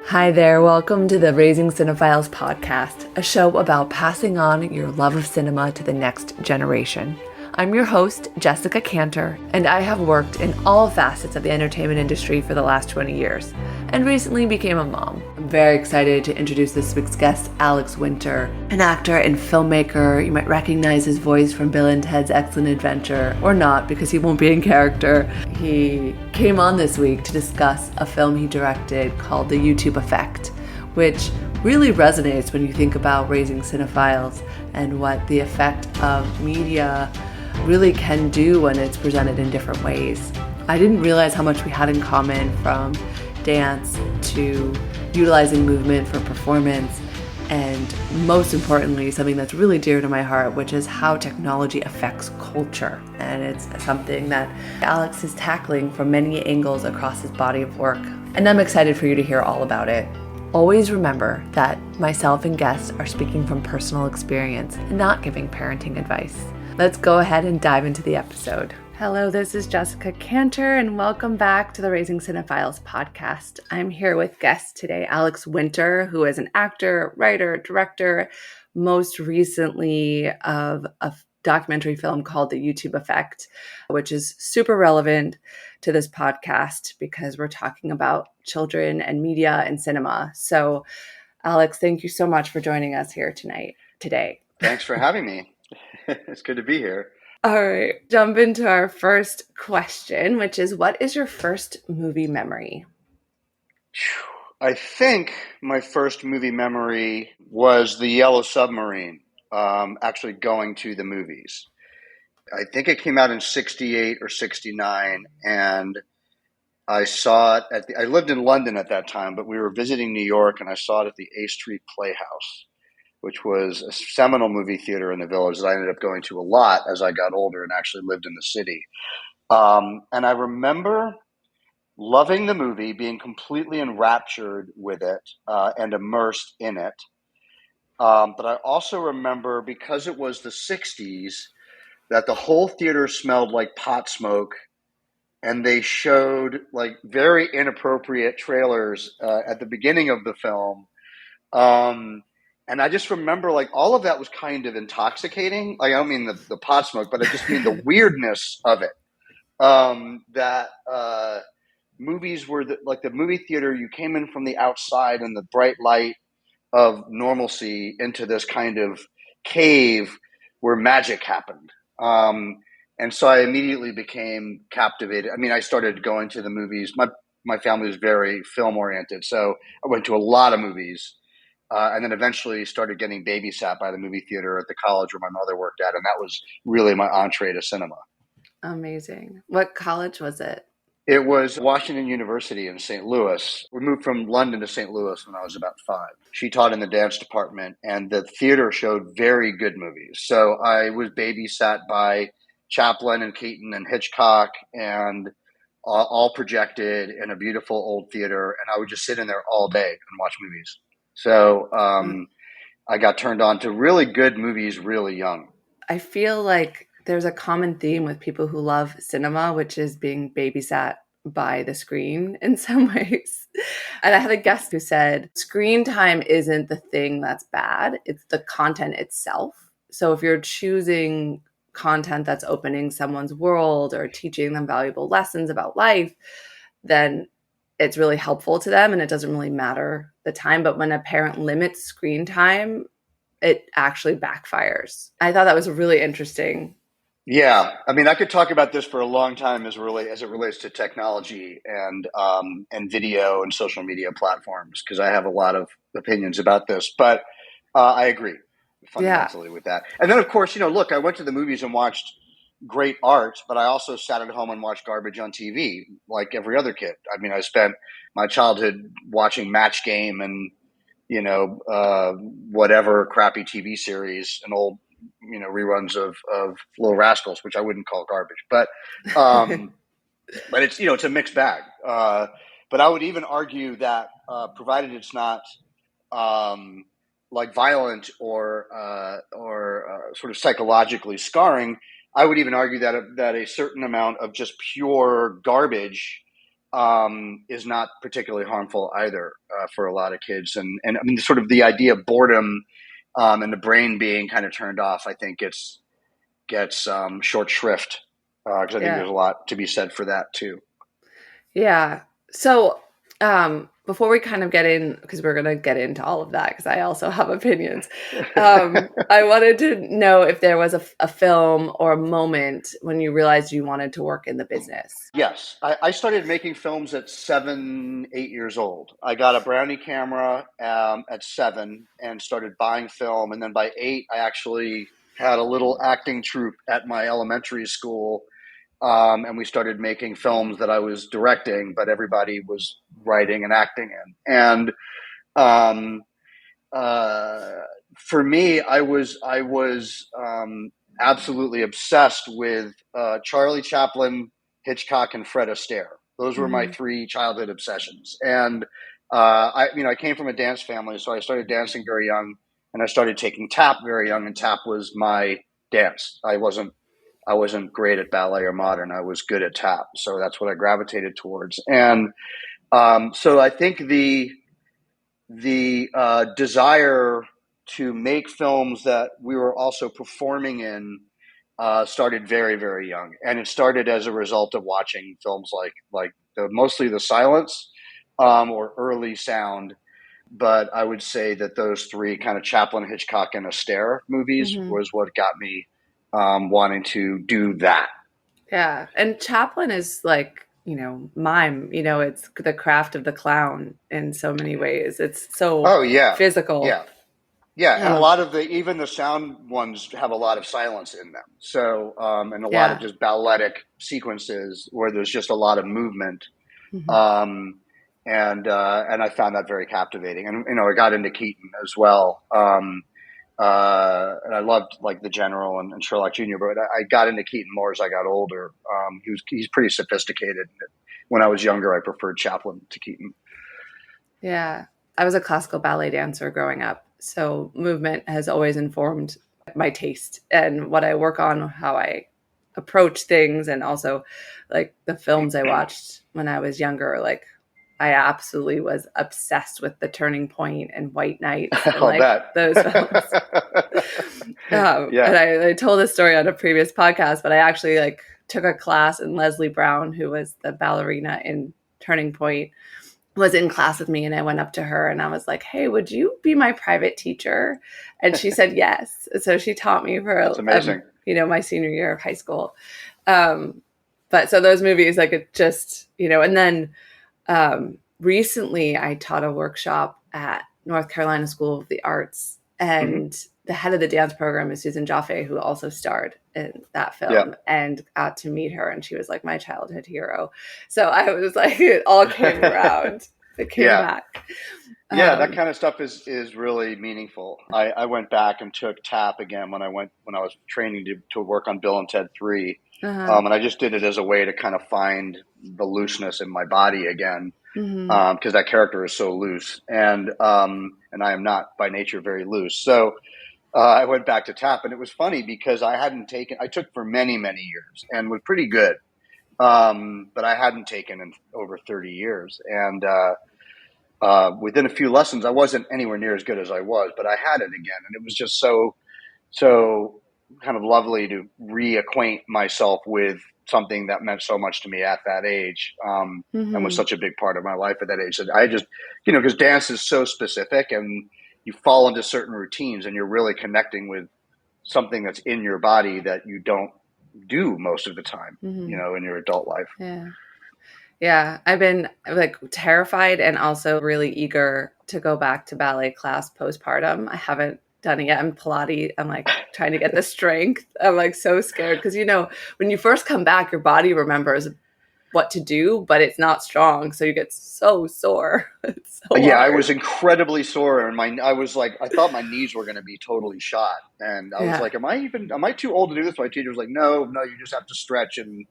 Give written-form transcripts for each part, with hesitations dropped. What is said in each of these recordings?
Hi there, welcome to the Raising Cinephiles podcast, a show about passing on your love of cinema to the next generation. I'm your host, Jessica Kantor, and I have worked in all facets of the entertainment industry for the last 20 years, and recently became a mom. I'm very excited to introduce this week's guest, Alex Winter, an actor and filmmaker. You might recognize his voice from Bill and Ted's Excellent Adventure, or not, because he won't be in character. He came on this week to discuss a film he directed called The YouTube Effect, which really resonates when you think about Raising Cinephiles and what the effect of media really can do when it's presented in different ways. I didn't realize how much we had in common, from dance to utilizing movement for performance, and most importantly, something that's really dear to my heart, which is how technology affects culture. And it's something that Alex is tackling from many angles across his body of work. And I'm excited for you to hear all about it. Always remember that myself and guests are speaking from personal experience and not giving parenting advice. Let's go ahead and dive into the episode. Hello, this is Jessica Kantor, and welcome back to the Raising Cinephiles podcast. I'm here with guest today, Alex Winter, who is an actor, writer, director, most recently of a documentary film called The YouTube Effect, which is super relevant to this podcast because we're talking about children and media and cinema. So, Alex, thank you so much for joining us here today. Thanks for having me. It's good to be here. All right, jump into our first question, which is, what is your first movie memory? I think my first movie memory was the Yellow Submarine, actually going to the movies. I think it came out in 68 or 69, and I saw it I lived in London at that time, but we were visiting New York, and I saw it at the A Street Playhouse, which was a seminal movie theater in the village that I ended up going to a lot as I got older and actually lived in the city. And I remember loving the movie, being completely enraptured with it and immersed in it. But I also remember, because it was the 60s, that the whole theater smelled like pot smoke, and they showed like very inappropriate trailers at the beginning of the film. And I just remember, like, all of that was kind of intoxicating. Like, I don't mean the pot smoke, but I just mean the weirdness of it. Movies were like the movie theater. You came in from the outside in the bright light of normalcy into this kind of cave where magic happened. And so I immediately became captivated. I mean, I started going to the movies. My family was very film oriented, so I went to a lot of movies. And then eventually started getting babysat by the movie theater at the college where my mother worked at. And that was really my entree to cinema. Amazing. What college was it? It was Washington University in St. Louis. We moved from London to St. Louis when I was about 5. She taught in the dance department, and the theater showed very good movies. So I was babysat by Chaplin and Keaton and Hitchcock, and all projected in a beautiful old theater. And I would just sit in there all day and watch movies. So I got turned on to really good movies really young. I feel like there's a common theme with people who love cinema, which is being babysat by the screen in some ways. And I had a guest who said, screen time isn't the thing that's bad, it's the content itself. So if you're choosing content that's opening someone's world or teaching them valuable lessons about life, then it's really helpful to them and it doesn't really matter the time. But when a parent limits screen time, it actually backfires. I thought that was really interesting. Yeah. I mean, I could talk about this for a long time as it relates to technology and video and social media platforms, because I have a lot of opinions about this. But I agree fundamentally with that. And then, of course, look, I went to the movies and watched great art, but I also sat at home and watched garbage on TV like every other kid. I mean, I spent my childhood watching Match Game and, whatever crappy TV series and old, reruns of Little Rascals, which I wouldn't call garbage, but it's, it's a mixed bag. But I would even argue that, provided it's not, like violent or sort of psychologically scarring, I would even argue that a certain amount of just pure garbage is not particularly harmful either for a lot of kids. And I mean, sort of the idea of boredom and the brain being kind of turned off, I think gets short shrift because I think there's a lot to be said for that too. Yeah. So before we kind of get in, because we're going to get into all of that, because I also have opinions, I wanted to know if there was a film or a moment when you realized you wanted to work in the business. Yes. I started making films at 7, 8 years old. I got a Brownie camera at 7 and started buying film. And then by 8, I actually had a little acting troupe at my elementary school. And we started making films that I was directing, but everybody was writing and acting in. And for me, I was absolutely obsessed with Charlie Chaplin, Hitchcock, and Fred Astaire. Those were my 3 childhood obsessions. And I came from a dance family, so I started dancing very young, and I started taking tap very young, and tap was my dance. I wasn't great at ballet or modern. I was good at tap. So that's what I gravitated towards. And so I think the desire to make films that we were also performing in started very, very young. And it started as a result of watching films like mostly the silence or early sound. But I would say that those 3 kind of Chaplin, Hitchcock, and Astaire movies was what got me wanting to do that. Yeah. And Chaplin is like, mime, it's the craft of the clown in so many ways. It's so physical. Yeah. And a lot of even the sound ones have a lot of silence in them. So, and a lot of just balletic sequences where there's just a lot of movement. And I found that very captivating. And, I got into Keaton as well. And I loved like The General and Sherlock Jr., but I got into Keaton more as I got older. He's pretty sophisticated. When I was younger, I preferred Chaplin to Keaton. Yeah. I was a classical ballet dancer growing up. So movement has always informed my taste and what I work on, how I approach things, and also like the films I watched when I was younger. Like I absolutely was obsessed with The Turning Point and White Nights and those films. And I told this story on a previous podcast, but I actually took a class, and Leslie Brown, who was the ballerina in Turning Point, was in class with me, and I went up to her and I was like, "Hey, would you be my private teacher?" And she said yes. So she taught me for That's amazing. My senior year of high school. But so those movies, it just, and then recently I taught a workshop at North Carolina School of the Arts, and the head of the dance program is Susan Jaffe, who also starred in that film, and got to meet her. And she was like my childhood hero. So I was like, it all came around. It came back. That kind of stuff is really meaningful. I went back and took tap again when I was training to work on Bill and Ted 3. And I just did it as a way to kind of find the looseness in my body again. Because that character is so loose, and I am not by nature very loose. So I went back to tap, and it was funny because I took for many, many years and was pretty good, but I hadn't taken in over 30 years. And within a few lessons, I wasn't anywhere near as good as I was, but I had it again, and it was just so kind of lovely to reacquaint myself with something that meant so much to me at that age, and was such a big part of my life at that age. That I just, because dance is so specific, and you fall into certain routines, and you're really connecting with something that's in your body that you don't do most of the time, in your adult life. Yeah. I've been terrified and also really eager to go back to ballet class postpartum. I haven't done it yet. I'm Pilates. I'm trying to get the strength. I'm so scared because, when you first come back, your body remembers what to do, but it's not strong. So you get so sore. It's so hard. I was incredibly sore, and I thought my knees were going to be totally shot. And I was like, am I too old to do this? My teacher was like, no, you just have to stretch and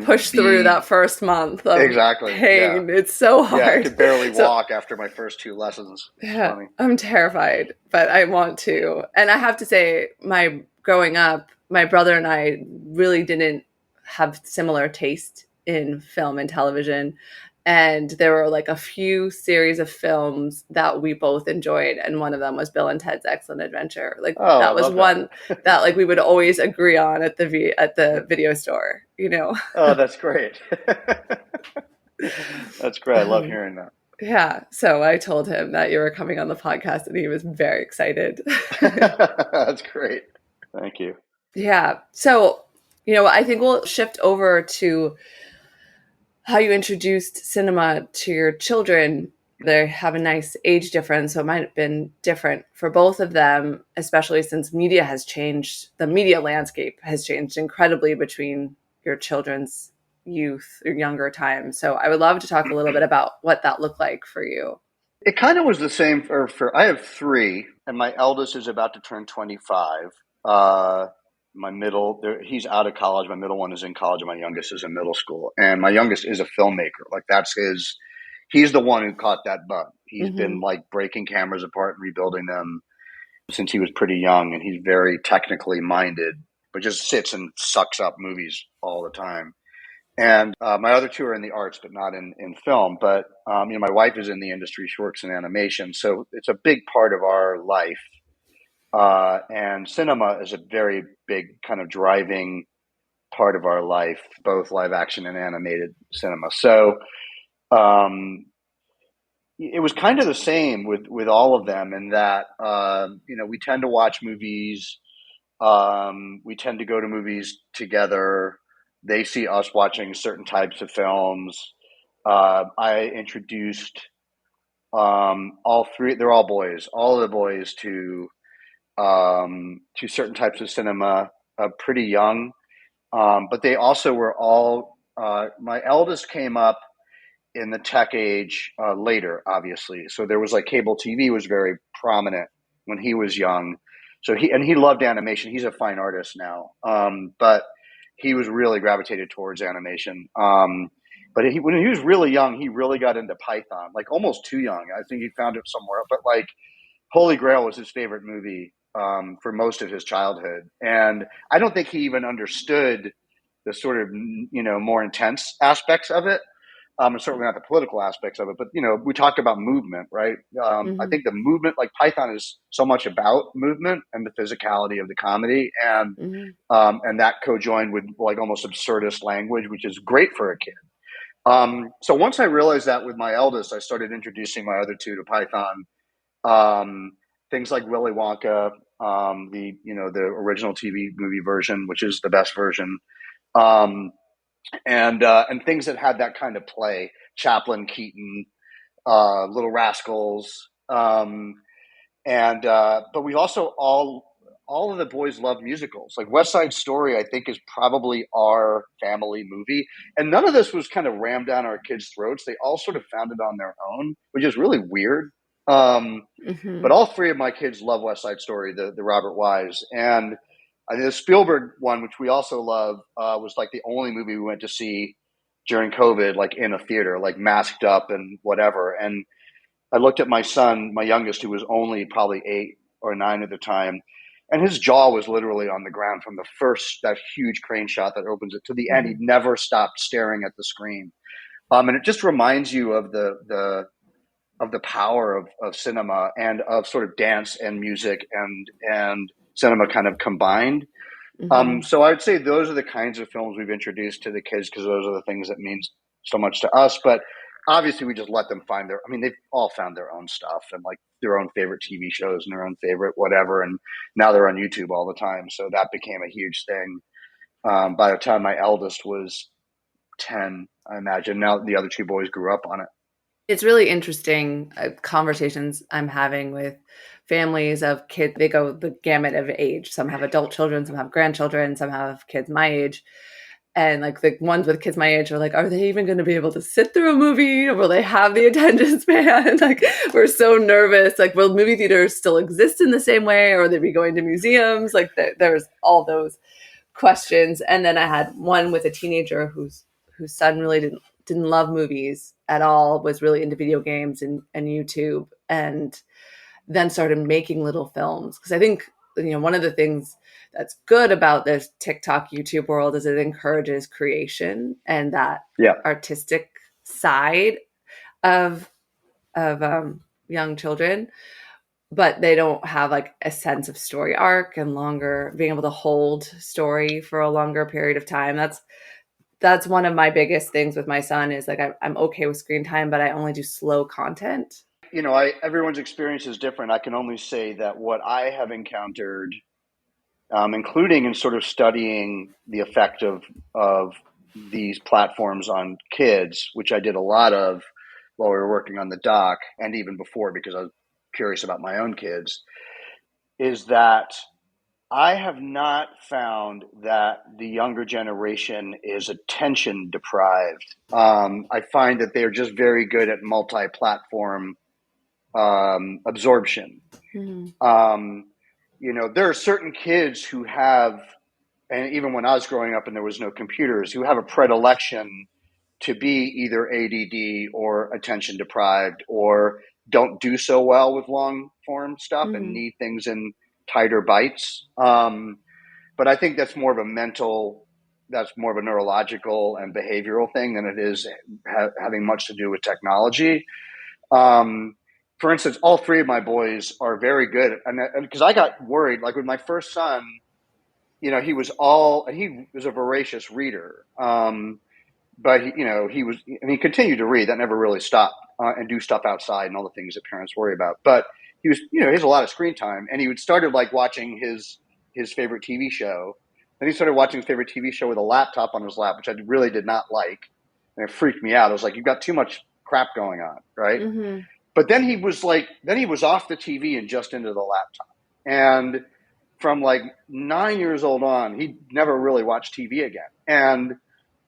push through that first month of pain. It's so hard. I could barely walk after my first 2 lessons. It's funny. I'm terrified, but I want to. And I have to say, growing up, my brother and I really didn't have similar taste in film and television. And there were like a few series of films that we both enjoyed. And one of them was Bill and Ted's Excellent Adventure. Like Oh, I that was love one that. that like we would always agree on at the video store, you know? Oh, that's great. That's great. I love Um, hearing that. yeah. So I told him that you were coming on the podcast and he was very excited. That's great. Thank you. Yeah. So, I think we'll shift over to how you introduced cinema to your children. They have a nice age difference, so it might have been different for both of them, especially since media has changed. The media landscape has changed incredibly between your children's youth or younger time. So I would love to talk a little bit about what that looked like for you. It kind of was the same for I have three, and my eldest is about to turn 25. My middle, he's out of college. My middle one is in college, and my youngest is in middle school. And my youngest is a filmmaker. Like he's the one who caught that bug. He's been like breaking cameras apart and rebuilding them since he was pretty young, and he's very technically minded, but just sits and sucks up movies all the time. And my other two are in the arts, but not in film. But my wife is in the industry; she works in animation, so it's a big part of our life. And cinema is a very big kind of driving part of our life, both live action and animated cinema. So it was kind of the same with all of them in that we tend to watch movies. We tend to go to movies together. They see us watching certain types of films. I introduced all three. They're all boys. All of the boys to certain types of cinema pretty young. But they also were all. My eldest came up in the tech age later, obviously. So there was like cable TV was very prominent when he was young. So he loved animation. He's a fine artist now, but he was really gravitated towards animation. But when he was really young, he really got into Python, like almost too young. I think he found it somewhere. But like Holy Grail was his favorite movie for most of his childhood, and I don't think he even understood the sort of more intense aspects of it. And certainly not the political aspects of it, but we talked about movement, right? I think the movement, like Python, is so much about movement and the physicality of the comedy, and that co-joined with like almost absurdist language, which is great for a kid. So once I realized that with my eldest, I started introducing my other two to Python. Things like Willy Wonka, the original TV movie version, which is the best version. And things that had that kind of play, Chaplin, Keaton, Little Rascals, but we also all of the boys love musicals. Like West Side Story, I think is probably our family movie, and none of this was kind of rammed down our kids' throats. They all sort of found it on their own, which is really weird. But all three of my kids love West Side Story, the Robert Wise, and the Spielberg one, which we also love, was like the only movie we went to see during COVID, like in a theater, like masked up and whatever. And I looked at my son, my youngest, who was only probably 8 or 9 at the time, and his jaw was literally on the ground from that huge crane shot that opens it to the end. He never stopped staring at the screen. And it just reminds you of the power of cinema and of sort of dance and music and cinema kind of combined. So I'd say those are the kinds of films we've introduced to the kids because those are the things that mean so much to us. But obviously we just let them they've all found their own stuff and like their own favorite TV shows and their own favorite whatever. And now they're on YouTube all the time. So that became a huge thing. By the time my eldest was 10, I imagine. Now the other two boys grew up on it. It's really interesting conversations I'm having with families of kids. They go the gamut of age. Some have adult children, some have grandchildren, some have kids my age. And like the ones with kids my age are like, are they even going to be able to sit through a movie? Or will they have the attention span? Like, we're so nervous. Like, will movie theaters still exist in the same way? Or will they be going to museums? Like, there's all those questions. And then I had one with a teenager whose son really didn't love movies at all, was really into video games and YouTube, and then started making little films. Because I think one of the things that's good about this TikTok, YouTube world is it encourages creation and that artistic side of young children, but they don't have like a sense of story arc and longer being able to hold story for a longer period of time. That's one of my biggest things with my son is like I'm okay with screen time, but I only do slow content. Everyone's experience is different. I can only say that what I have encountered, including in sort of studying the effect of these platforms on kids, which I did a lot of while we were working on the doc and even before because I was curious about my own kids, is that I have not found that the younger generation is attention deprived. I find that they're just very good at multi-platform absorption. Mm-hmm. There are certain kids who have, and even when I was growing up and there was no computers, who have a predilection to be either ADD or attention deprived or don't do so well with long form stuff and need things in tighter bites. But I think that's more of a neurological and behavioral thing than it is having much to do with technology. For instance, all three of my boys are very good. And because I got worried, like with my first son, he was a voracious reader. But he continued to read. That never really stopped, and do stuff outside and all the things that parents worry about. But he was, he has a lot of screen time, and he started like watching his favorite TV show. Then he started watching his favorite TV show with a laptop on his lap, which I really did not like, and it freaked me out. I was like, "You've got too much crap going on, right?" Mm-hmm. But then he was off the TV and just into the laptop, and from like 9 years old on, he never really watched TV again, and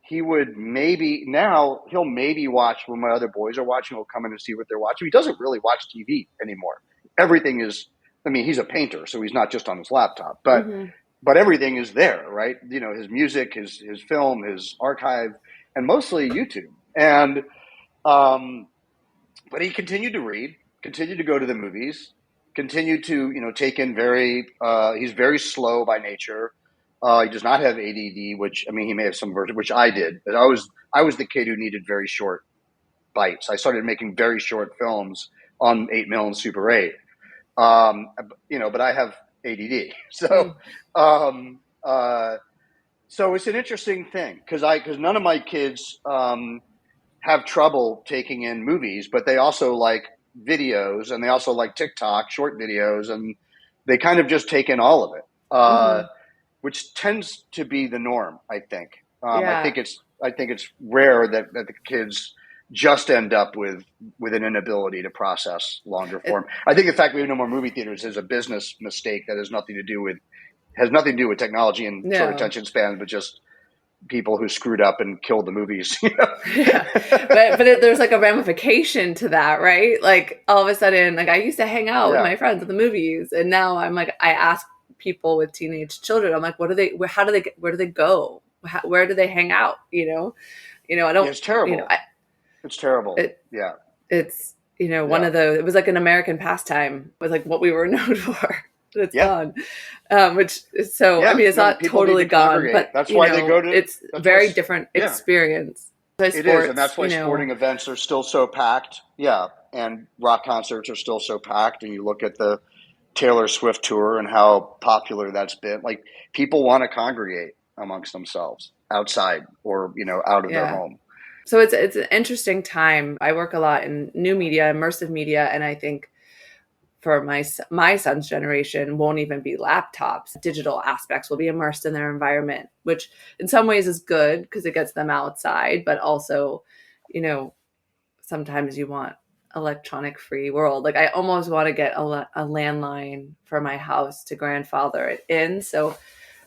he'll maybe watch when my other boys are watching. He'll come in and see what they're watching. He doesn't really watch TV anymore. Everything is, he's a painter, so he's not just on his laptop, but everything is there, right? His music, his film, his archive, and mostly YouTube. And, but he continued to read, continued to go to the movies, continued to, take in he's very slow by nature. He does not have ADD, which he may have some version, which I did. But I was the kid who needed very short bites. I started making very short films on 8mm and Super 8. But I have ADD, so so it's an interesting thing because none of my kids have trouble taking in movies, but they also like videos and they also like TikTok short videos, and they kind of just take in all of it. Which tends to be the norm, I think. I think it's rare that the kids just end up with an inability to process longer form. I think the fact we have no more movie theaters is a business mistake that has nothing to do with technology and short attention spans, but just people who screwed up and killed the movies. Yeah, but there's like a ramification to that, right? Like all of a sudden, like I used to hang out with my friends at the movies, and now I'm like, I ask people with teenage children, I'm like, where do they go? Where do they hang out? I don't. It's terrible. It's terrible. It's one of those. It was like an American pastime. It was like what we were known for. It's gone. Which is so. It's not totally gone, but that's why they go to. It's very different experience. It is, and that's why sporting events are still so packed. Yeah, and rock concerts are still so packed. And you look at the Taylor Swift tour and how popular that's been. Like people want to congregate amongst themselves outside or out of their home. So it's an interesting time. I work a lot in new media, immersive media, and I think for my son's generation won't even be laptops. Digital aspects will be immersed in their environment, which in some ways is good because it gets them outside, but also, sometimes you want electronic free world. Like I almost want to get a landline for my house to grandfather it in. So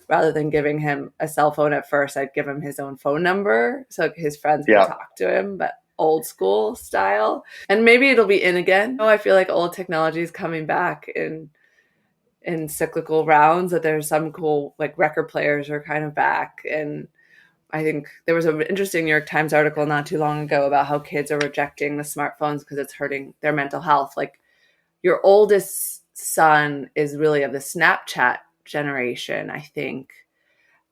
rather than giving him a cell phone at first, I'd give him his own phone number so his friends can talk to him, but old school style. And maybe it'll be in again. I feel like old technology is coming back in cyclical rounds, that there's some cool like record players are kind of back. And I think there was an interesting New York Times article not too long ago about how kids are rejecting the smartphones because it's hurting their mental health. Like your oldest son is really of the Snapchat generation, I think.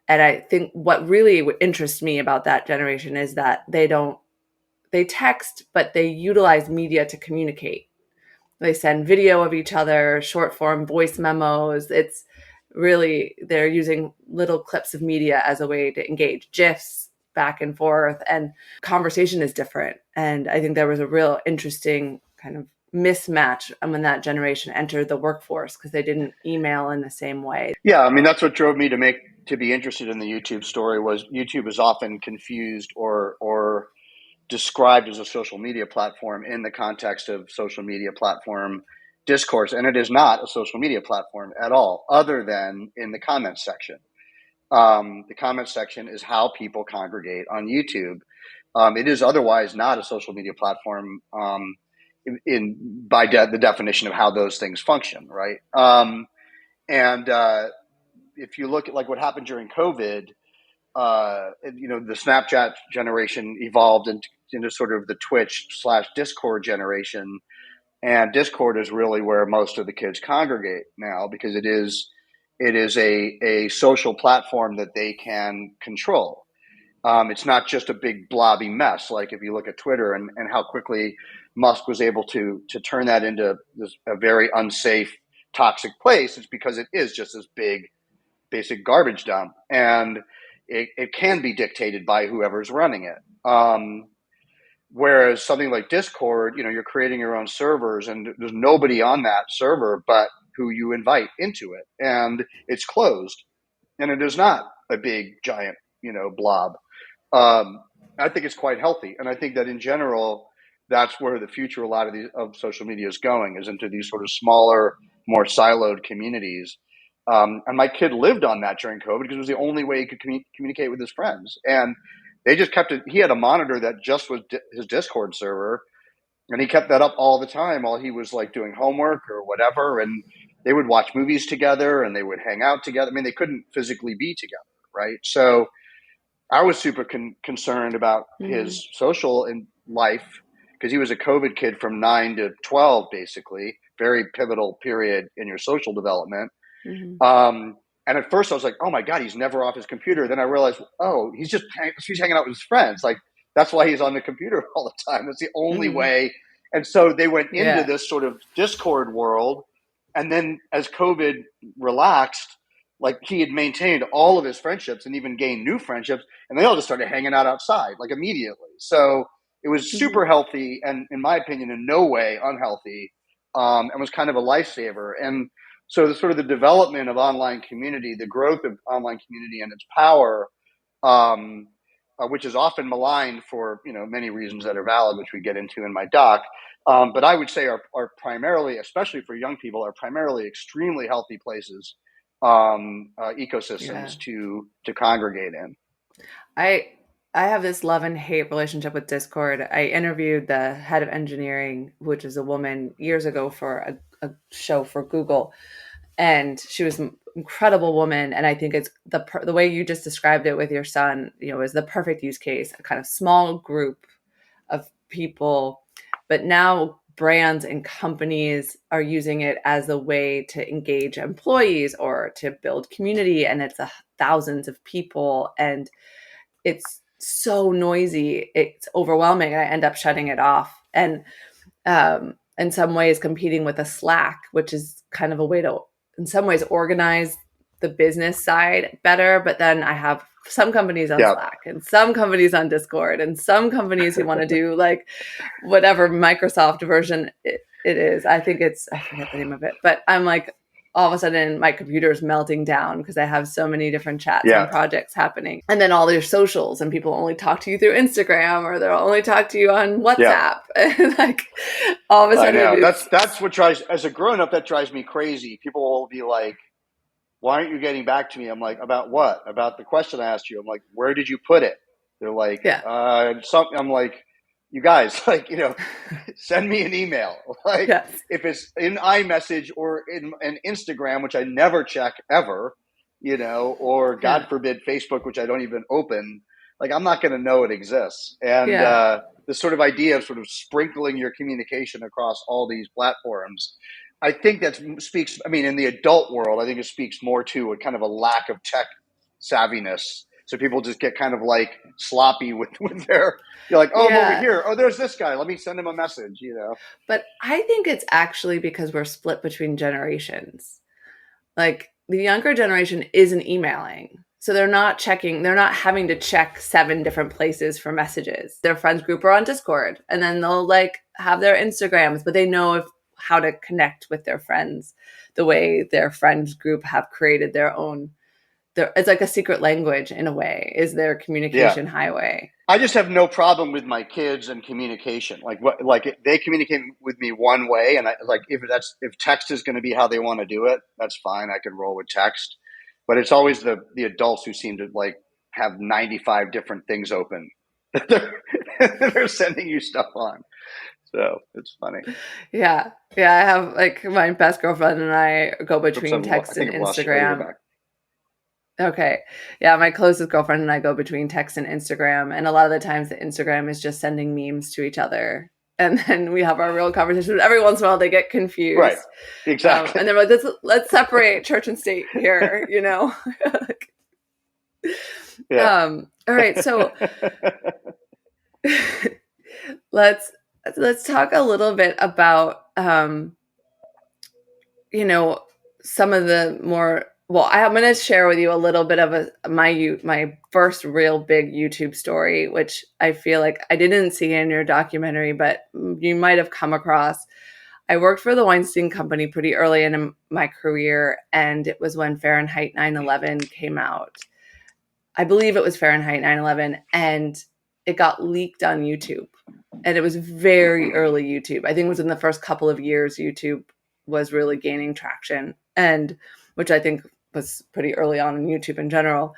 And I think what really interests me about that generation is that they text, but they utilize media to communicate. They send video of each other, short form voice memos. It's really, they're using little clips of media as a way to engage, GIFs back and forth, and conversation is different. And I think there was a real interesting kind of mismatch when that generation entered the workforce because they didn't email in the same way. Yeah, I mean, that's what drove me to be interested in the YouTube story. Was YouTube is often confused or described as a social media platform in the context of social media platform discourse, and it is not a social media platform at all, other than in the comments section. The comments section is how people congregate on YouTube. It is otherwise not a social media platform the definition of how those things function, right? If you look at like what happened during COVID, the Snapchat generation evolved into sort of the Twitch/Discord generation, and Discord is really where most of the kids congregate now because it is a social platform that they can control. It's not just a big blobby mess. Like if you look at Twitter and how quickly Musk was able to turn that into a very unsafe, toxic place, it's because it is just this big, basic garbage dump. And it can be dictated by whoever's running it. Whereas something like Discord, you're creating your own servers and there's nobody on that server but who you invite into it. And it's closed. And it is not a big, giant, blob. I think it's quite healthy. And I think that in general, that's where the future of social media is going, is into these sort of smaller, more siloed communities. And my kid lived on that during COVID because it was the only way he could communicate with his friends. And they just kept it. He had a monitor that just was his Discord server, and he kept that up all the time while he was like doing homework or whatever. And they would watch movies together and they would hang out together. I mean, they couldn't physically be together, right? So I was super concerned about his social life because he was a COVID kid from 9 to 12, basically, very pivotal period in your social development. And at first I was like, oh my God, he's never off his computer. Then I realized, oh, he's hanging out with his friends. Like that's why he's on the computer all the time. That's the only way. And so they went into this sort of Discord world. And then as COVID relaxed, like he had maintained all of his friendships and even gained new friendships. And they all just started hanging out outside like immediately. So it was super healthy and in my opinion, in no way unhealthy, and was kind of a lifesaver. And so the sort of the development of online community, the growth of online community and its power, which is often maligned for many reasons that are valid, which we get into in my doc. But I would say are primarily, especially for young people, are primarily extremely healthy places, ecosystems to congregate in. I have this love and hate relationship with Discord. I interviewed the head of engineering, which is a woman, years ago for a show for Google. And she was an incredible woman. And I think it's the way you just described it with your son, is the perfect use case, a kind of small group of people. But now brands and companies are using it as a way to engage employees or to build community. And it's thousands of people. And it's so noisy. It's overwhelming. I end up shutting it off. And in some ways competing with a Slack, which is kind of a way to, in some ways, organize the business side better. But then I have some companies on Slack and some companies on Discord and some companies who want to do like whatever Microsoft version it is. I forget the name of it, but I'm like, all of a sudden my computer's melting down because I have so many different chats and projects happening. And then all your socials, and people only talk to you through Instagram or they'll only talk to you on WhatsApp. And like all of a sudden I know. That's what as a grown-up, that drives me crazy. People will be like, why aren't you getting back to me? I'm like, about what? About the question I asked you. I'm like, where did you put it? They're like, something. I'm like, you guys, like, send me an email. Like if it's in iMessage or in an Instagram, which I never check ever, or God forbid Facebook, which I don't even open, like I'm not going to know it exists. And this sort of idea of sort of sprinkling your communication across all these platforms I think that speaks, I mean, in the adult world, I think it speaks more to a kind of a lack of tech savviness. So people just get kind of like sloppy with their, you're like, oh, I'm over Yeah. here. Oh, there's this guy. Let me send him a message, you know? But I think it's actually because we're split between generations. Like the younger generation isn't emailing. So they're not having to check 7 different places for messages. Their friends group are on Discord, and then they'll like have their Instagrams, but they know how to connect with their friends the way their friends group have created their own. It's like a secret language in a way, is their communication highway. I just have no problem with my kids and communication. Like they communicate with me one way, and if text is going to be how they want to do it, that's fine. I can roll with text, but it's always the adults who seem to like have 95 different things open that they're sending you stuff on. So it's funny. Yeah, I have like my best girlfriend and I go between text and Instagram. Okay. Yeah, my closest girlfriend and I go between text and Instagram. And a lot of the times the Instagram is just sending memes to each other. And then we have our real conversation. But every once in a while they get confused. Right. Exactly. And they're like, let's separate church and state here, you know? Yeah. All right. So let's talk a little bit about, you know, some of the more. Well, I'm going to share with you a little bit of my first real big YouTube story, which I feel like I didn't see in your documentary, but you might have come across. I worked for the Weinstein Company pretty early in my career, and it was when Fahrenheit 9/11 came out. I believe it was Fahrenheit 9/11, and it got leaked on YouTube. And it was very early YouTube. I think it was in the first couple of years YouTube was really gaining traction, and which I think was pretty early on in YouTube in general.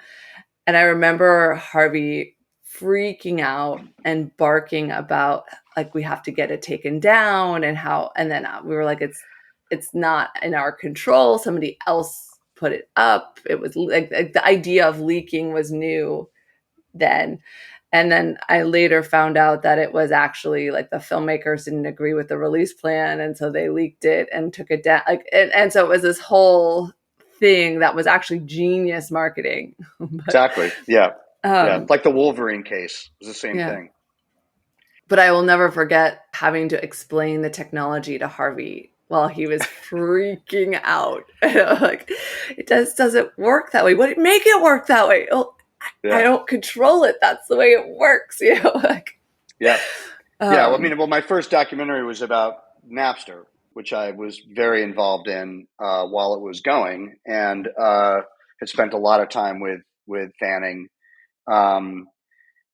And I remember Harvey freaking out and barking about like, we have to get it taken down, and then we were like, it's not in our control. Somebody else put it up. It was like the idea of leaking was new then. And then I later found out that it was actually like the filmmakers didn't agree with the release plan. And so they leaked it and took it down. And so it was this whole thing that was actually genius marketing. Exactly. Yeah. Like the Wolverine case was the same thing. But I will never forget having to explain the technology to Harvey while he was freaking out. Like, it doesn't work that way. Make it work that way. Oh, I don't control it. That's the way it works. You know, like. Yeah. Well, my first documentary was about Napster, which I was very involved in while it was going, and had spent a lot of time with Fanning, and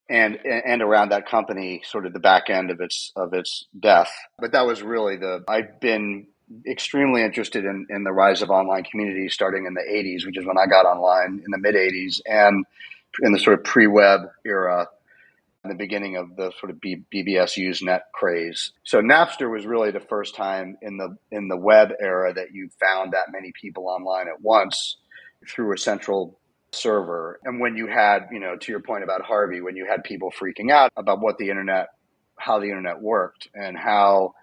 around that company, sort of the back end of its death. But that was really I've been extremely interested in the rise of online communities starting in the 80s, which is when I got online in the mid 80s, and in the sort of pre-web era, in the beginning of the sort of BBS Usenet craze. So Napster was really the first time in the web era that you found that many people online at once through a central server. And when you had, to your point about Harvey, when you had people freaking out about how the internet worked and how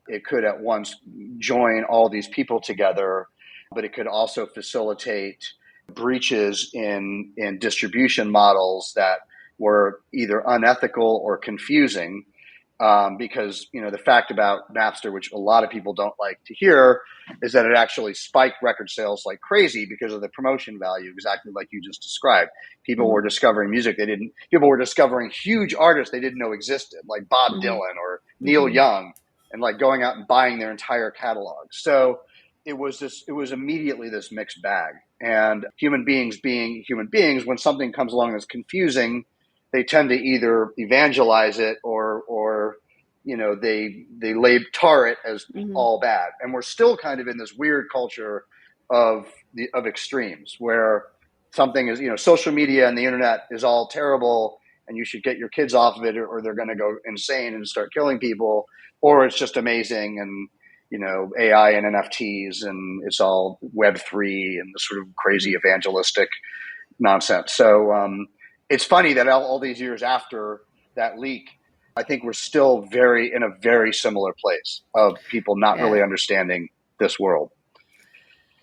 it could at once join all these people together, but it could also facilitate breaches in distribution models that were either unethical or confusing, because the fact about Napster, which a lot of people don't like to hear, is that it actually spiked record sales like crazy because of the promotion value, exactly like you just described. People were discovering music people were discovering huge artists they didn't know existed, like Bob Dylan or Neil Young, and like going out and buying their entire catalog. So it was immediately this mixed bag. And human beings being human beings, when something comes along that's confusing, they tend to either evangelize it or they tar it as all bad. And we're still kind of in this weird culture of extremes where something is, social media and the internet is all terrible and you should get your kids off of it or they're going to go insane and start killing people, or it's just amazing and AI and NFTs and it's all Web3 and the sort of crazy evangelistic nonsense. So it's funny that all these years after that leak, I think we're still in a very similar place of people not really understanding this world.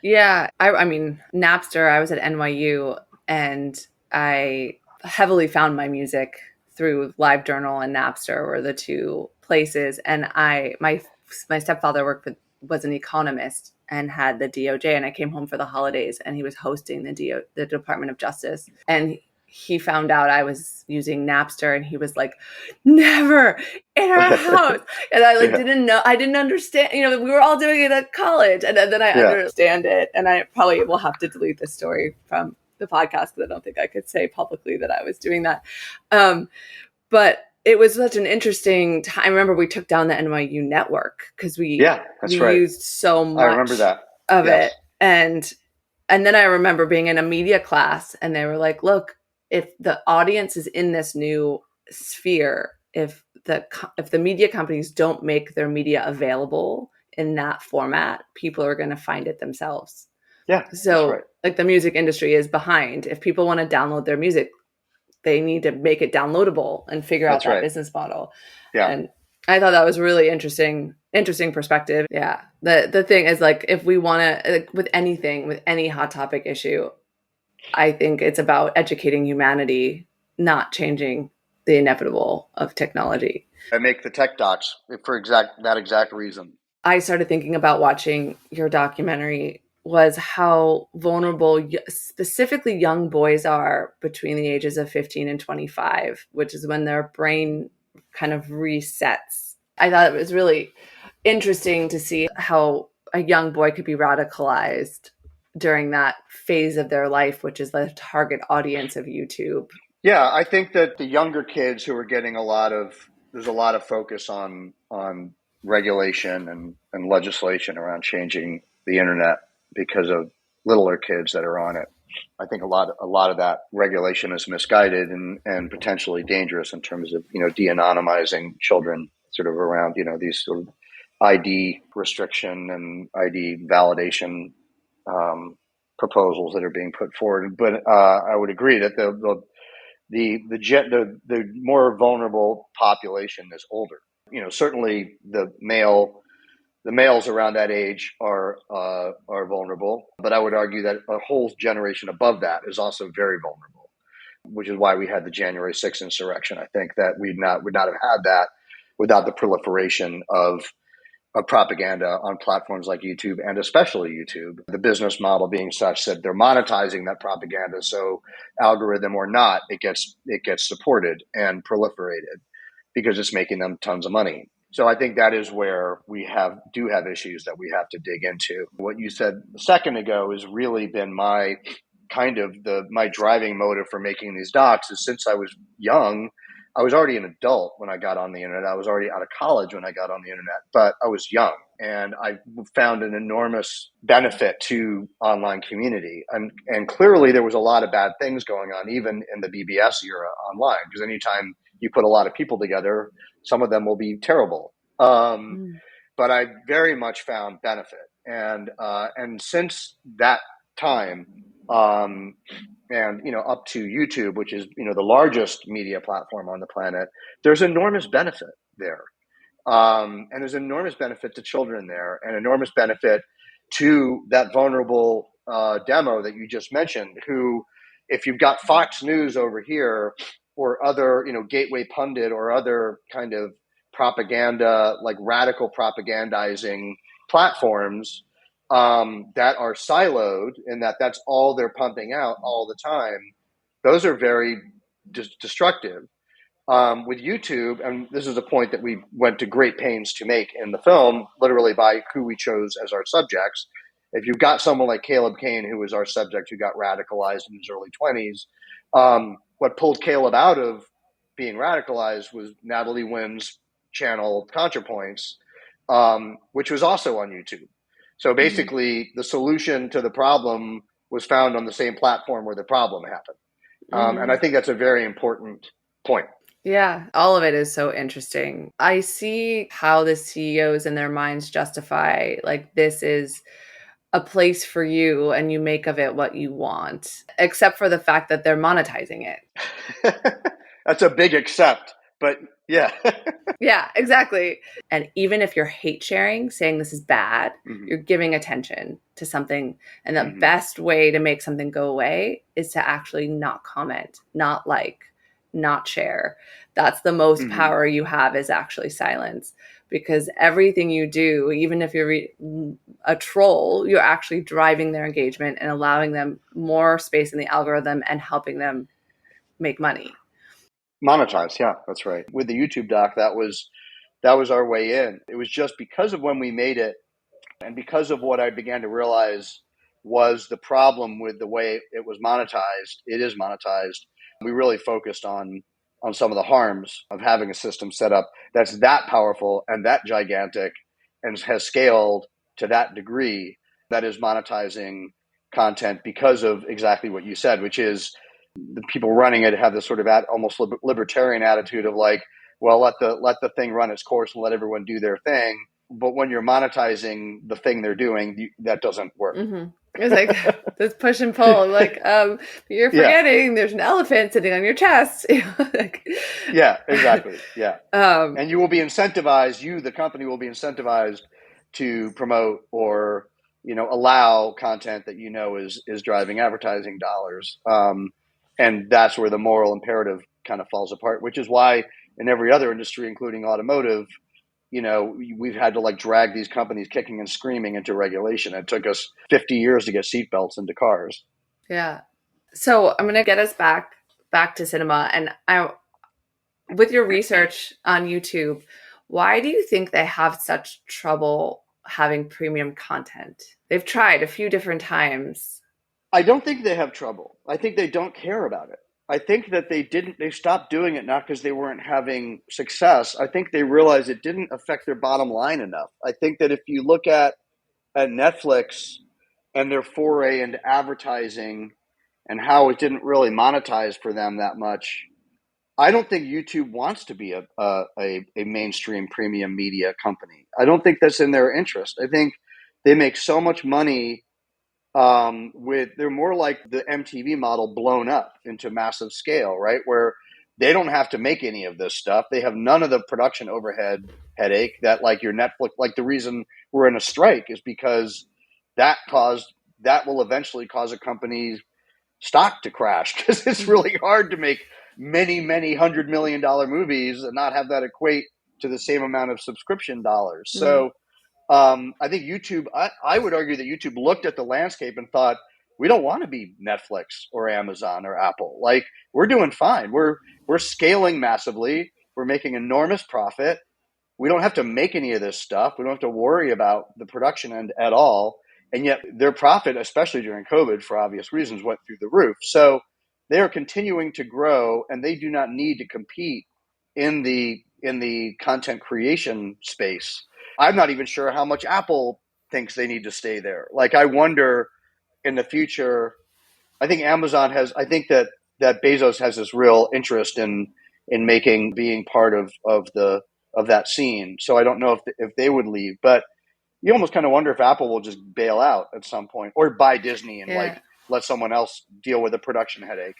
Yeah. I mean, Napster, I was at NYU and I heavily found my music through LiveJournal and Napster were the two places. And my stepfather was an economist and had the DOJ, and I came home for the holidays and he was hosting the Department of Justice. And he found out I was using Napster and he was like, never in our house. And I didn't know, I didn't understand, we were all doing it at college. And then I understand it. And I probably will have to delete this story from the podcast because I don't think I could say publicly that I was doing that. But it was such an interesting time. I remember we took down the NYU network because we used so much I remember that. of it. And then I remember being in a media class and they were like, look, if the audience is in this new sphere, if the media companies don't make their media available in that format, people are going to find it themselves. Yeah. So like the music industry is behind. If people want to download their music, they need to make it downloadable and figure out that business model. Yeah. And I thought that was really interesting perspective. Yeah. The thing is, like, if we want to, with anything, with any hot topic issue, I think it's about educating humanity, not changing the inevitable of technology. I make the tech docs for that exact reason. I started thinking about watching your documentary was how vulnerable specifically young boys are between the ages of 15 and 25, which is when their brain kind of resets. I thought it was really interesting to see how a young boy could be radicalized during that phase of their life, which is the target audience of YouTube. Yeah, I think that the younger kids who are getting there's a lot of focus on regulation and legislation around changing the internet because of littler kids that are on it. I think a lot of that regulation is misguided and potentially dangerous in terms of, de-anonymizing children sort of around, these sort of ID restriction and ID validation proposals that are being put forward. But I would agree that the more vulnerable population is older. Certainly the males around that age are vulnerable, but I would argue that a whole generation above that is also very vulnerable, which is why we had the January 6th insurrection. I think that would not have had that without the proliferation of propaganda on platforms like YouTube, and especially YouTube, the business model being such that they're monetizing that propaganda. So algorithm or not, it gets supported and proliferated because it's making them tons of money. So I think that is where we do have issues that we have to dig into. What you said a second ago has really been my driving motive for making these docs. Is since I was young, I was already an adult when I got on the internet. I was already out of college when I got on the internet, but I was young and I found an enormous benefit to online community. And clearly there was a lot of bad things going on, even in the BBS era online, because anytime you put a lot of people together, some of them will be terrible. But I very much found benefit. And since that time, and up to YouTube, which is the largest media platform on the planet, there's enormous benefit there, and there's enormous benefit to children there, and enormous benefit to that vulnerable demo that you just mentioned. Who, if you've got Fox News over here, or other Gateway Pundit or other kind of propaganda, like radical propagandizing platforms, that are siloed and that's all they're pumping out all the time, those are very destructive. With YouTube, and this is a point that we went to great pains to make in the film, literally by who we chose as our subjects. If you've got someone like Caleb Kane, who was our subject, who got radicalized in his early 20s, what pulled Caleb out of being radicalized was Natalie Wynn's channel ContraPoints, which was also on YouTube. So basically, the solution to the problem was found on the same platform where the problem happened. And I think that's a very important point. Yeah, all of it is so interesting. I see how the CEOs in their minds justify, like, this is a place for you and you make of it what you want, except for the fact that they're monetizing it. That's a big except. But Yeah. Yeah, exactly. And even if you're hate sharing, saying this is bad, Mm-hmm. you're giving attention to something. And the Mm-hmm. best way to make something go away is to actually not comment, not like, not share. That's the most Mm-hmm. power you have, is actually silence. Because everything you do, even if you're a troll, you're actually driving their engagement and allowing them more space in the algorithm and helping them make money. Monetize. Yeah, that's right. With the YouTube doc, that was our way in. It was just because of when we made it, and because of what I began to realize was the problem with the way it was monetized. It is monetized. We really focused on some of the harms of having a system set up that's that powerful and that gigantic and has scaled to that degree, that is monetizing content because of exactly what you said, which is the people running it have this sort of almost libertarian attitude of like, well, let the thing run its course and let everyone do their thing. But when you're monetizing the thing they're doing, that doesn't work. Mm-hmm. It's like this push and pull. Like, you're Yeah. forgetting there's an elephant sitting on your chest. Like, Yeah, exactly. Yeah. um, And you will be incentivized, the company will be incentivized to promote or, allow content that is driving advertising dollars. And that's where the moral imperative kind of falls apart, which is why in every other industry, including automotive, we've had to like drag these companies kicking and screaming into regulation. It took us 50 years to get seatbelts into cars. yeah. So I'm gonna get us back to cinema, and with your research on YouTube, why do you think they have such trouble having premium content? They've tried a few different times. I don't think they have trouble. I think they don't care about it. I think that they stopped doing it not because they weren't having success. I think they realized it didn't affect their bottom line enough. I think that if you look at Netflix and their foray into advertising and how it didn't really monetize for them that much, I don't think YouTube wants to be a mainstream premium media company. I don't think that's in their interest. I think they make so much money they're more like the MTV model blown up into massive scale, right? Where they don't have to make any of this stuff. They have none of the production overhead headache that like your Netflix, like the reason we're in a strike is because that will eventually cause a company's stock to crash because it's really hard to make many, many $100 million movies and not have that equate to the same amount of subscription dollars. Mm. So I think YouTube, I would argue that YouTube looked at the landscape and thought, we don't want to be Netflix or Amazon or Apple. Like, we're doing fine. We're scaling massively. We're making enormous profit. We don't have to make any of this stuff. We don't have to worry about the production end at all. And yet their profit, especially during COVID for obvious reasons, went through the roof. So they are continuing to grow and they do not need to compete in the content creation space. I'm not even sure how much Apple thinks they need to stay there. Like, I wonder in the future, I think I think that Bezos has this real interest in being part of that scene. So I don't know if they would leave, but you almost kind of wonder if Apple will just bail out at some point or buy Disney and Yeah. like let someone else deal with the production headache.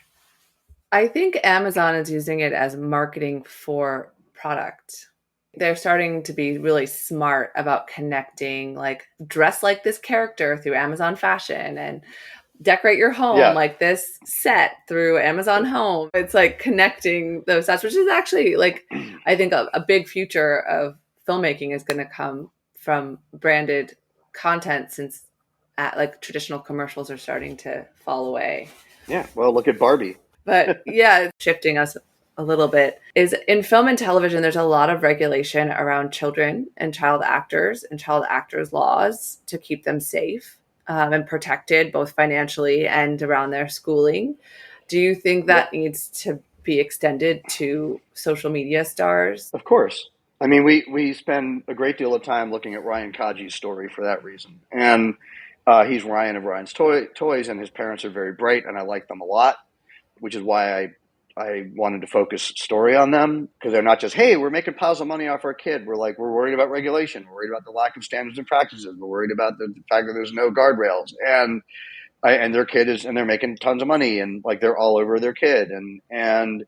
I think Amazon is using it as marketing for product. They're starting to be really smart about connecting, like dress like this character through Amazon Fashion and decorate your home Yeah. like this set through Amazon Home. It's like connecting those sets, which is actually like, I think a big future of filmmaking is going to come from branded content, since like traditional commercials are starting to fall away. Yeah. Well, look at Barbie. But yeah, shifting us a little bit is in film and television, there's a lot of regulation around children and child actors laws to keep them safe and protected both financially and around their schooling. Do you think that needs to be extended to social media stars? Of course. I mean, we spend a great deal of time looking at Ryan Kaji's story for that reason. And he's Ryan of Ryan's Toys, and his parents are very bright, and I like them a lot, which is why I wanted to focus story on them, because they're not just, hey, we're making piles of money off our kid. We're worried about regulation. We're worried about the lack of standards and practices. We're worried about the fact that there's no guardrails. And their kid and they're making tons of money, and like they're all over their kid. And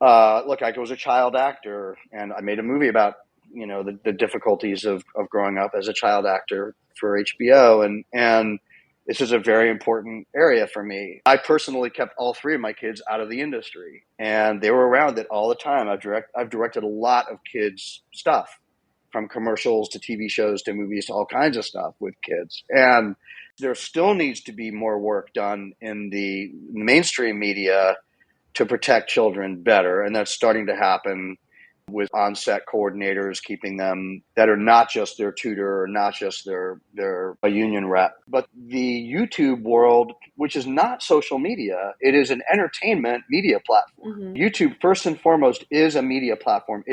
look, I was a child actor, and I made a movie about the difficulties of growing up as a child actor for HBO, and this is a very important area for me. I personally kept all three of my kids out of the industry, and they were around it all the time. I've directed a lot of kids stuff, from commercials to TV shows to movies to all kinds of stuff with kids. And there still needs to be more work done in the mainstream media to protect children better. And that's starting to happen with on-set coordinators, keeping them that are not just their tutor or not just their a union rep. But the YouTube world, which is not social media, it is an entertainment media platform. Mm-hmm. YouTube, first and foremost, is a media platform.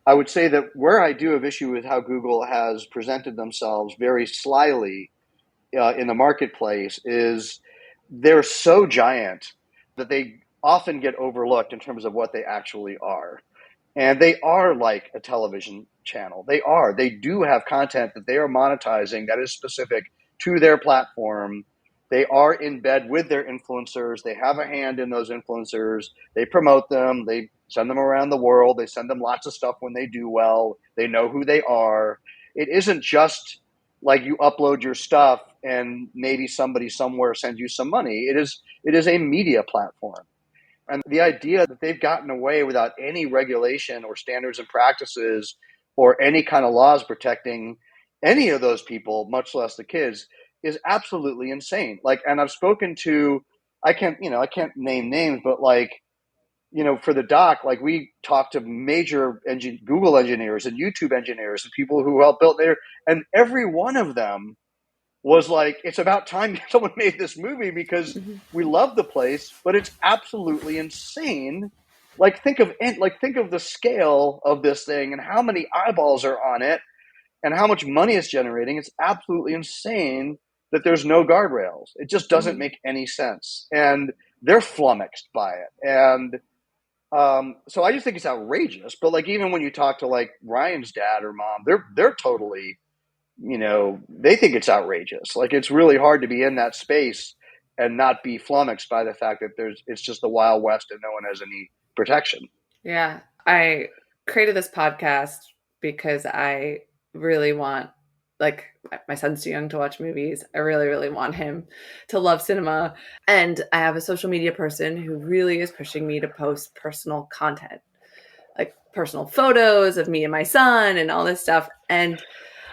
I would say that where I do have issue with how Google has presented themselves very slyly in the marketplace is they're so giant that they often get overlooked in terms of what they actually are. And they are like a television channel. They do have content that they are monetizing that is specific to their platform. They are in bed with their influencers. They have a hand in those influencers. They promote them. They send them around the world. They send them lots of stuff when they do well. They know who they are. It isn't just like you upload your stuff and maybe somebody somewhere sends you some money. It is a media platform. And the idea that they've gotten away without any regulation or standards and practices or any kind of laws protecting any of those people, much less the kids, is absolutely insane. And I've spoken to, I can't name names, but for the doc, we talked to major Google engineers and YouTube engineers and people who helped build there, and every one of them was like, it's about time someone made this movie because we love the place, but it's absolutely insane. Think of the scale of this thing and how many eyeballs are on it and how much money it's generating. It's absolutely insane that there's no guardrails. It just doesn't make any sense. And they're flummoxed by it. And so I just think it's outrageous. But even when you talk to Ryan's dad or mom, they're totally, they think it's outrageous. It's really hard to be in that space and not be flummoxed by the fact that it's just the Wild West and no one has any protection. Yeah. I created this podcast because I really want, my son's too young to watch movies. I really, really want him to love cinema. And I have a social media person who really is pushing me to post personal content, personal photos of me and my son and all this stuff. And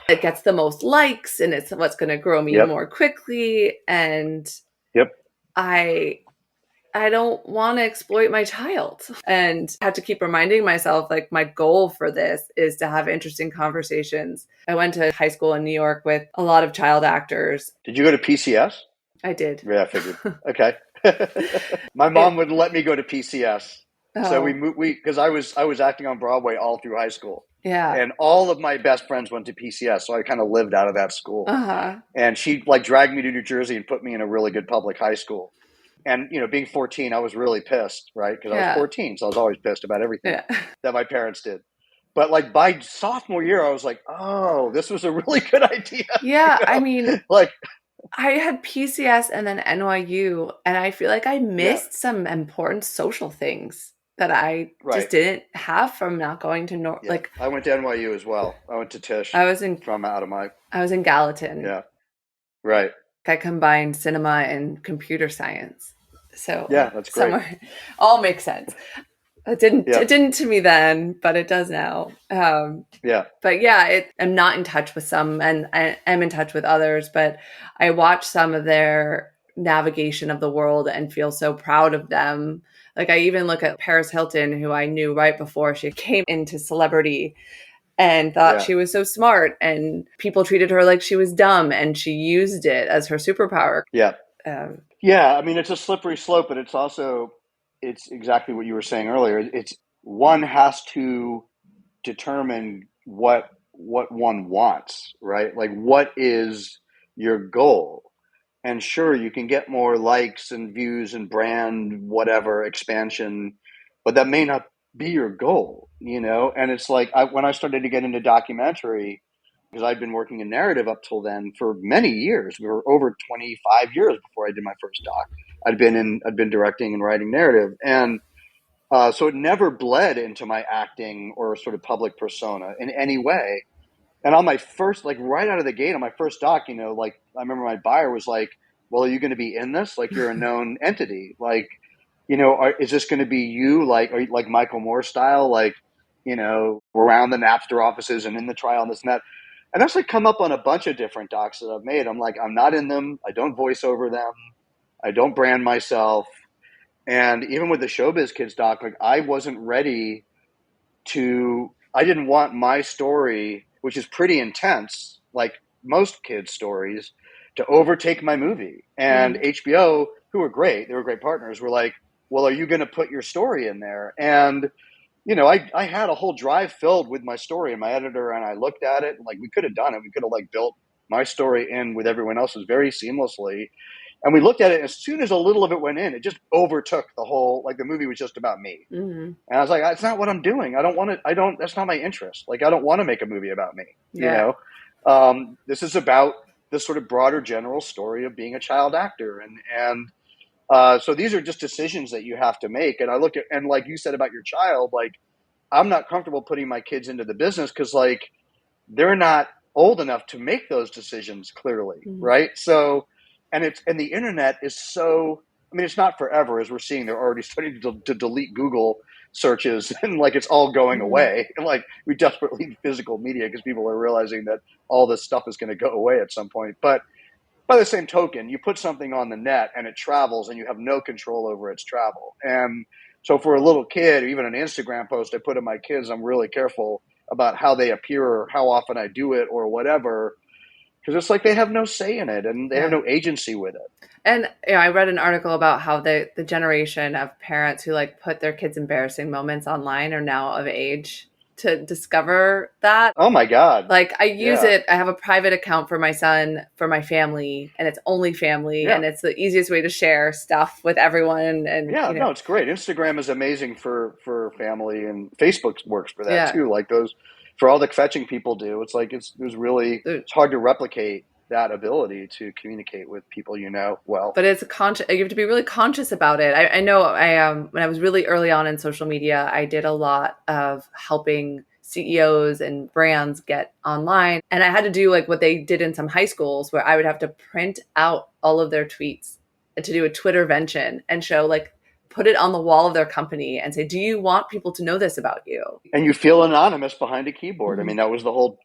it gets the most likes and it's what's going to grow me more quickly. And I don't want to exploit my child, and I have to keep reminding myself, my goal for this is to have interesting conversations. I went to high school in New York with a lot of child actors. Did you go to PCS? I did. Yeah, I figured. Okay. My mom wouldn't let me go to PCS. Oh. So we moved, because I was acting on Broadway all through high school. Yeah. And all of my best friends went to PCS. So I kind of lived out of that school. Uh-huh. And she dragged me to New Jersey and put me in a really good public high school. And, being 14, I was really pissed, right? Because I was 14, so I was always pissed about everything that my parents did. But by sophomore year, I was like, oh, this was a really good idea. Yeah, I mean, I had PCS and then NYU, and I feel like I missed some important social things that I just didn't have from not going to I went to NYU as well. I went to Tisch. I was in Gallatin. Yeah. Right. I combined cinema and computer science. So that's great. All makes sense. It didn't to me then, but it does now. But I'm not in touch with some, and I am in touch with others, but I watch some of their navigation of the world and feel so proud of them. I even look at Paris Hilton, who I knew right before she came into celebrity, and thought she was so smart, and people treated her like she was dumb, and she used it as her superpower. Yeah. I mean, it's a slippery slope, but it's exactly what you were saying earlier. It's one has to determine what one wants, right? What is your goal? And sure, you can get more likes and views and brand, whatever, expansion, but that may not be your goal, And it's when I started to get into documentary, because I'd been working in narrative up till then for many years. We were over 25 years before I did my first doc. I'd been directing and writing narrative, and So it never bled into my acting or sort of public persona in any way. And on my first, like right out of the gate on my first doc, like I remember my buyer was like, well, are you going to be in this? Like you're a known entity. Like, is this going to be you? Like, are you like Michael Moore style? Like, around the Napster offices and in the trial and this and that. And that's like come up on a bunch of different docs that I've made. I'm like, I'm not in them. I don't voice over them. I don't brand myself. And even with the Showbiz Kids doc, like I wasn't ready I didn't want my story, which is pretty intense, like most kids' stories, to overtake my movie. And HBO, who were great, they were great partners, were like, well, are you going to put your story in there? And, I had a whole drive filled with my story, and my editor and I looked at it, and like we could have done it. We could have like built my story in with everyone else's very seamlessly. And we looked at it, and as soon as a little of it went in, it just overtook the whole, like the movie was just about me. Mm-hmm. And I was like, that's not what I'm doing. That's not my interest. Like, I don't want to make a movie about me, This is about this sort of broader general story of being a child actor. So these are just decisions that you have to make. And I look at, and like you said about your child, like, I'm not comfortable putting my kids into the business because like, they're not old enough to make those decisions clearly. Mm-hmm. Right. So, and the internet is so, I mean, it's not forever, as we're seeing. They're already starting to delete Google searches, and like it's all going away. And like we desperately need physical media because people are realizing that all this stuff is going to go away at some point. But by the same token, you put something on the net and it travels, and you have no control over its travel. And so for a little kid, or even an Instagram post I put in my kids, I'm really careful about how they appear or how often I do it or whatever. Because it's like they have no say in it and they have no agency with it. And I read an article about how the generation of parents who like put their kids' embarrassing moments online are now of age to discover that. Oh my God. Like I use it. I have a private account for my son, for my family, and it's only family. And it's the easiest way to share stuff with everyone. And no, it's great. Instagram is amazing for family, and Facebook works for that too. Like those, for all the fetching people do, it's like, it's hard to replicate that ability to communicate with people well. But it's you have to be really conscious about it. I know when I was really early on in social media, I did a lot of helping CEOs and brands get online. And I had to do like what they did in some high schools, where I would have to print out all of their tweets to do a Twittervention and show like, put it on the wall of their company and say, do you want people to know this about you? And you feel anonymous behind a keyboard. I mean, that was the whole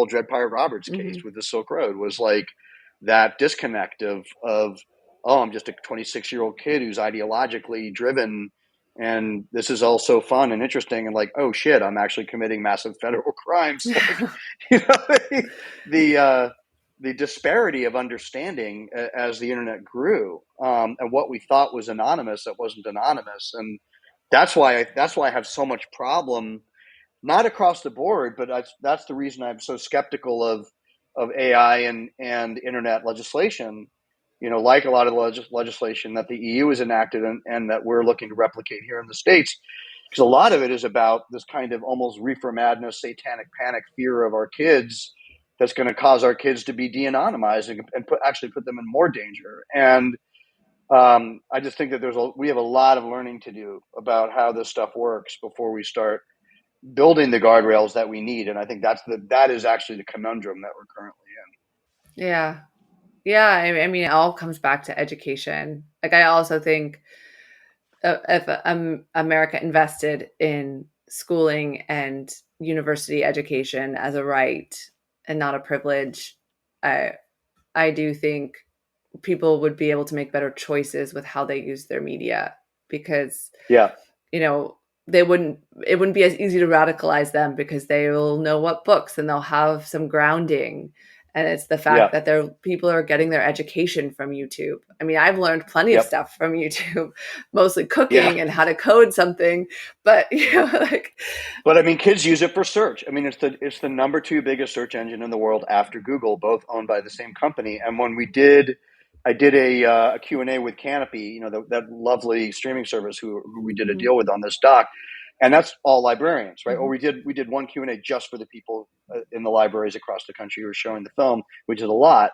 Dread Pirate Roberts case with the Silk Road, was like that disconnect of, oh, I'm just a 26-year-old kid who's ideologically driven, and this is all so fun and interesting, and like, oh shit, I'm actually committing massive federal crimes. Like, the disparity of understanding as the internet grew, and what we thought was anonymous that wasn't anonymous. And that's why I have so much problem, not across the board, but that's the reason I'm so skeptical of AI and internet legislation, like a lot of the legislation that the EU has enacted and that we're looking to replicate here in the States. Because a lot of it is about this kind of almost reefer madness, satanic panic fear of our kids that's going to cause our kids to be de-anonymized and actually put them in more danger. And I just think that we have a lot of learning to do about how this stuff works before we start building the guardrails that we need. And I think that is actually the conundrum that we're currently in. Yeah. Yeah. I mean, it all comes back to education. Like, I also think if America invested in schooling and university education as a right and not a privilege, I do think people would be able to make better choices with how they use their media, because, it wouldn't be as easy to radicalize them because they will know what books and they'll have some grounding. And it's the fact that people are getting their education from YouTube. I mean, I've learned plenty of stuff from YouTube, mostly cooking and how to code something. But but I mean, kids use it for search. I mean, it's the number 2 biggest search engine in the world after Google, both owned by the same company. And when I did a Q&A with Canopy, that lovely streaming service who we did a deal with on this doc. And that's all librarians, right? Or we did one Q&A just for the people in the libraries across the country who are showing the film, which is a lot.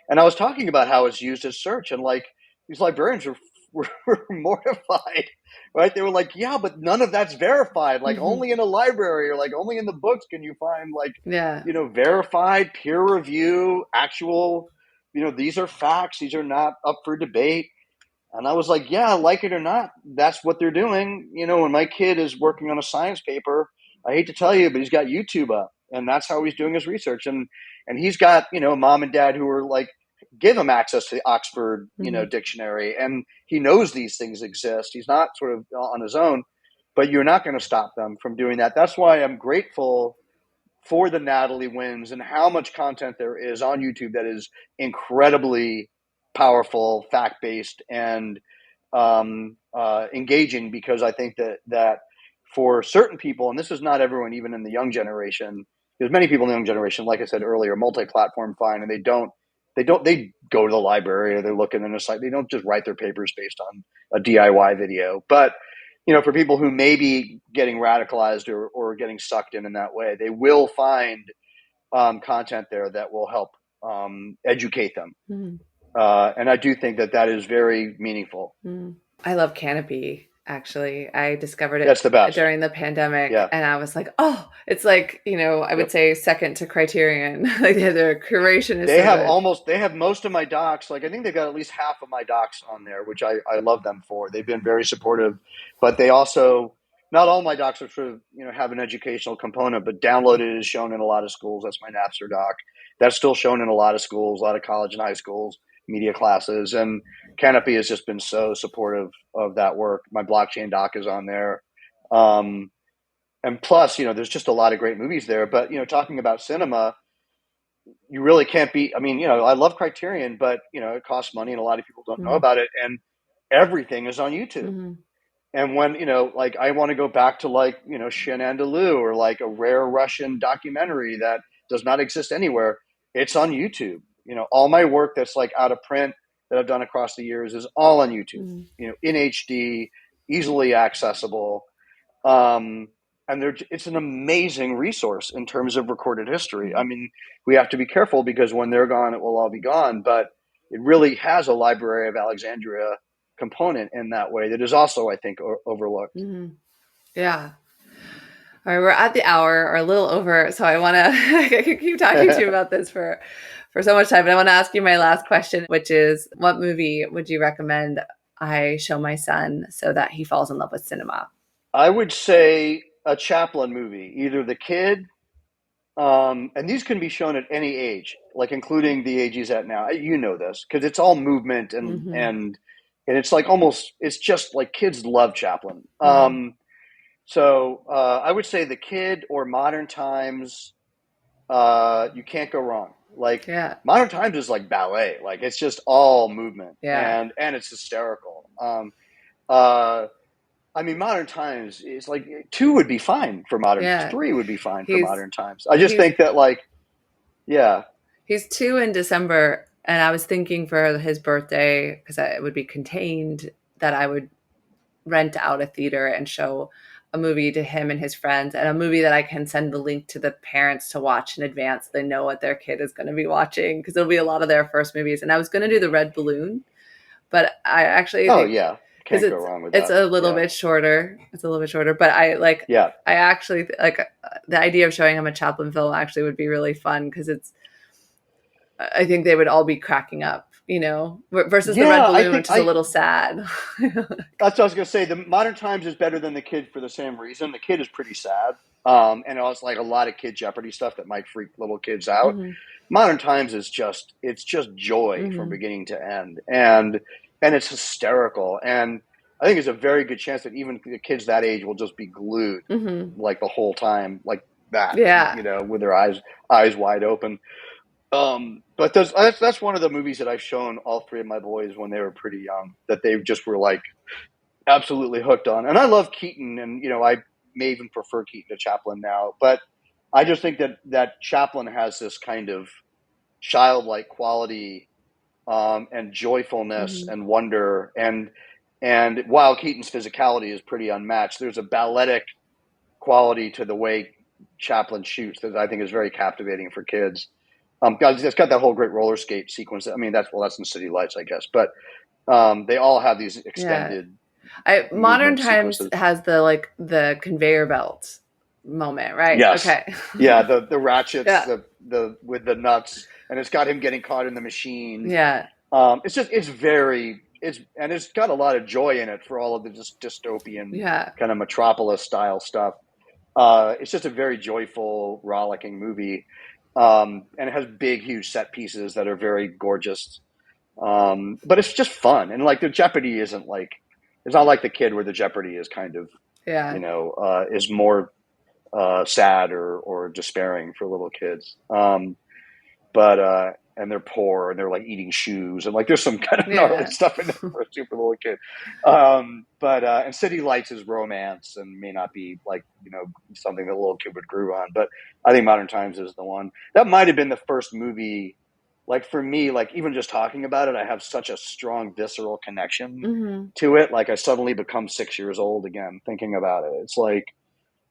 And I was talking about how it's used as search, and like these librarians were mortified, right? They were like, yeah, but none of that's verified. Like only in a library or like only in the books can you find like, Yeah. verified peer review, actual, these are facts. These are not up for debate. And I was like, yeah, like it or not, that's what they're doing. When my kid is working on a science paper, I hate to tell you, but he's got YouTube up, and that's how he's doing his research. And he's got, mom and dad who are like, give him access to the Oxford, dictionary, and he knows these things exist. He's not sort of on his own, but you're not going to stop them from doing that. That's why I'm grateful for the Natalie wins and how much content there is on YouTube that is incredibly powerful, fact-based, and engaging, because I think that for certain people, and this is not everyone, even in the young generation, there's many people in the young generation, like I said earlier, multi-platform fine, and they go to the library or they're looking in a site. They don't just write their papers based on a DIY video. But for people who may be getting radicalized or getting sucked in that way, they will find content there that will help educate them. And I do think that is very meaningful. I love Canopy. Actually, I discovered it That's the best. During the pandemic, and I was like, oh, it's like, I would say second to Criterion. Like their curation is they have most of my docs. Like I think they've got at least half of my docs on there, which I love them for. They've been very supportive, but they also, not all my docs are sort of, have an educational component, but downloaded is shown in a lot of schools. That's my Napster Doc. That's still shown in a lot of schools, a lot of college and high schools, media classes, and Canopy has just been so supportive of that work. My blockchain doc is on there. And plus, there's just a lot of great movies there. But, talking about cinema, you really can't be, I love Criterion, but, it costs money and a lot of people don't know about it. And everything is on YouTube. And when, like I want to go back to like, Chien Andalou or like a rare Russian documentary that does not exist anywhere, it's on YouTube. All my work that's like out of print that I've done across the years is all on YouTube, in HD, easily accessible. And it's an amazing resource in terms of recorded history. We have to be careful because when they're gone, it will all be gone. But it really has a Library of Alexandria component in that way that is also, I think, overlooked. Yeah. All right, we're at the hour or a little over, so I want to I could keep talking to you about this for so much time, but I want to ask you my last question, which is, what movie would you recommend I show my son so that he falls in love with cinema? I would say a Chaplin movie, either The Kid, and these can be shown at any age, like including the age he's at now. You know this because it's all movement and it's like it's just like kids love Chaplin. So I would say The Kid or Modern Times. You can't go wrong. Like Modern Times is like ballet. Like it's just all movement and it's hysterical. Modern Times is like 2 would be fine for Modern 3 would be fine for Modern Times. I just think that he's 2 in December, and I was thinking for his birthday, because it would be contained, that I would rent out a theater and show a movie to him and his friends, and a movie that I can send the link to the parents to watch in advance. They know what their kid is going to be watching, because it'll be a lot of their first movies. And I was going to do The Red Balloon, but I actually can't go wrong with that. It's a little bit shorter. But I actually like the idea of showing him a Chaplin film actually would be really fun, because I think they would all be cracking up, versus The Red Balloon, which is a little sad. That's what I was going to say. The Modern Times is better than The Kid for the same reason. The Kid is pretty sad. And it's like a lot of Kid Jeopardy stuff that might freak little kids out. Modern Times is just joy from beginning to end. And it's hysterical. And I think there's a very good chance that even the kids that age will just be glued like the whole time, like that, with their eyes wide open. But that's one of the movies that I've shown all 3 of my boys when they were pretty young, that they just were like absolutely hooked on. And I love Keaton, and I may even prefer Keaton to Chaplin now, but I just think that Chaplin has this kind of childlike quality and joyfulness and wonder, and while Keaton's physicality is pretty unmatched, there's a balletic quality to the way Chaplin shoots that I think is very captivating for kids. It's got that whole great roller skate sequence. That's in City Lights, I guess. But They all have these extended Modern movement Times sequences. has the conveyor belt moment, right? Yes. Okay. Yeah, the ratchets, Yeah. the with the nuts, and it's got him getting caught in the machine. Yeah. It's got a lot of joy in it for all of the just dystopian Yeah. kind of Metropolis style stuff. It's just a very joyful, rollicking movie, and it has big, huge set pieces that are very gorgeous. But it's just fun, and like the Jeopardy isn't like it's not like The Kid where the Jeopardy is kind of Yeah. is more sad or despairing for little kids. But and they're poor and they're like eating shoes and like there's some kind of gnarly stuff in there for a super little kid. And City Lights is romance and may not be like something that a little kid would groove on. But I think Modern Times is the one. That might have been the first movie. Like for me, like even just talking about it, I have such a strong visceral connection to it. Like I suddenly become 6 years old again thinking about it. It's like,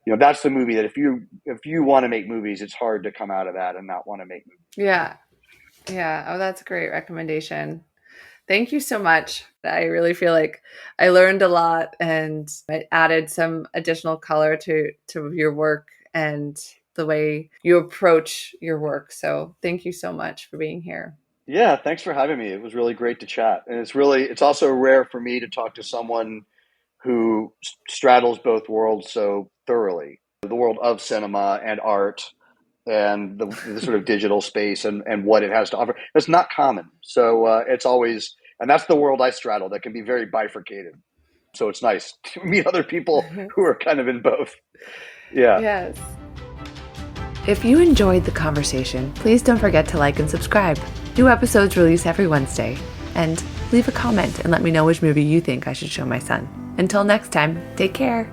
that's the movie that if you want to make movies, it's hard to come out of that and not want to make movies. Yeah. Yeah. Oh, that's a great recommendation. Thank you so much. I really feel like I learned a lot and I added some additional color to your work and the way you approach your work. So thank you so much for being here. Yeah, thanks for having me. It was really great to chat. And it's also rare for me to talk to someone who straddles both worlds so thoroughly, the world of cinema and art and the sort of digital space and what it has to offer. It's not common. So it's always, and that's the world I straddle that can be very bifurcated. So it's nice to meet other people who are kind of in both. Yeah. Yes. If you enjoyed the conversation, please don't forget to like and subscribe. New episodes release every Wednesday. And leave a comment and let me know which movie you think I should show my son. Until next time, take care.